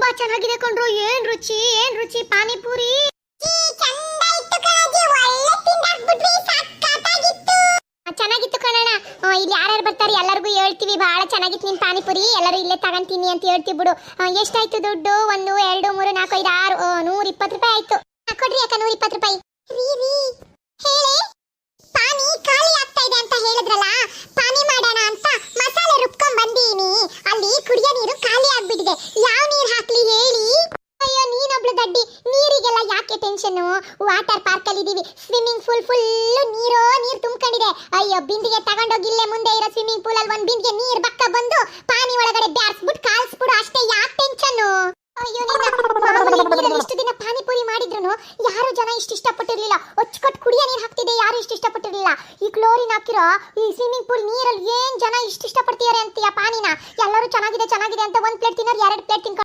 ತುಂಬಾ ಚೆನ್ನಾಗಿದೆ ಕಣ್ರು. ಏನ್ ರುಚಿ ಏನ್ ರುಚಿ ಪಾನಿಪುರಿ. ಚೆನ್ನಾಗಿತ್ತು ಕಣಣ್ಣ. ಇಲ್ಲಿ ಯಾರ್ಯಾರು ಬರ್ತಾರೆ ಎಲ್ಲರಿಗೂ ಹೇಳ್ತೀವಿ ಬಹಳ ಚೆನ್ನಾಗಿತ್ತು ನಿನ್ ಪಾನಿಪುರಿ, ಎಲ್ಲರೂ ಇಲ್ಲೇ ತಗೊಂತೀನಿ ಅಂತ ಹೇಳ್ತೀವಿ ಬಿಡು. ಎಷ್ಟಾಯ್ತು ದುಡ್ಡು? 1 2 3 4 5 6 120 ರೂಪಾಯಿ ಆಯ್ತು. ಕೊಡ್ರಿ ಅಕ್ಕ 120 ರೂಪಾಯಿ. ರೀ ಹೇಳಿ, ಪಾನಿ ಖಾಲಿ ಆಗ್ತಾ ಇದೆ ಅಂತ ಹೇಳಿದ್ರಲ್ಲ, ಪಾನಿ ಮಾಡೋಣ ಅಂತ ಮಸಾಲೆ ರುಬ್ಕೊಂಡ್ ಬಂದೀನಿ. ಅಲ್ಲಿ ಕುಡಿಯೋ ನೀರು ಖಾಲಿ ಆಗ್ಬಿಟ್ಟಿದೆ. ಯಾವ ನೀರು ಹಾಕ್ಲಿ ಹೇಳಿ? ಅಯ್ಯೋ ನೀನೊಬ್ಳು ದಡ್ಡಿ, ನೀರಿಗೆಲ್ಲ ಯಾಕೆ ಟೆನ್ಷನ್? ವಾಟರ್ ಪಾರ್ಕ್ ಅಲ್ಲಿ ಇದೀವಿ, ಸ್ವಿಮ್ಮಿಂಗ್ ಪೂಲ್ ಫುಲ್ ನೀರು ತುಂಬಿಕೊಂಡಿದೆ. ಅಯ್ಯೋ ಬಿಂದಿಗೆ ತಗೊಂಡೋಗಿ ಇಲ್ಲೇ ಮುಂದೆ ಇರೋ ಸ್ವಿಮ್ಮಿಂಗ್ ಪೂಲ್ ಅಲ್ಲಿ ಒಂದ್ ಬಿಂದಿಗೆ ನೀರ್ ಬಕ್ಕ ಬಂದು ಪಾನಿ ಒಳಗಡೆ ಬ್ಯಾರ್ಸ್ಬಿಟ್ಟು ಕಾಲ್ಸ್ಬಿಡು ಅಷ್ಟೇ. ಯಾಕೆ ಟೆನ್ಷನ್? ಅಯ್ಯೋ ಇಷ್ಟು ದಿನ ಪಾನಿಪುರಿ ಮಾಡಿದ್ರು ಯಾರು ಜನ ಇಷ್ಟಪಟ್ಟಿರ್ಲಿಲ್ಲ. ಕುಡಿಯೋ ನೀರು ಹಾಕ್ತಿದೆ, ಯಾರು ಇಷ್ಟಪಟ್ಟಿರ್ಲಿಲ್ಲ. ಈ ಕ್ಲೋರಿನ್ ಹಾಕಿರೋ ಈ ಸ್ವಿಮ್ಮಿಂಗ್ ಪೂಲ್ ನೀರಲ್ಲಿ ಏನ್ ಜನ ಇಷ್ಟ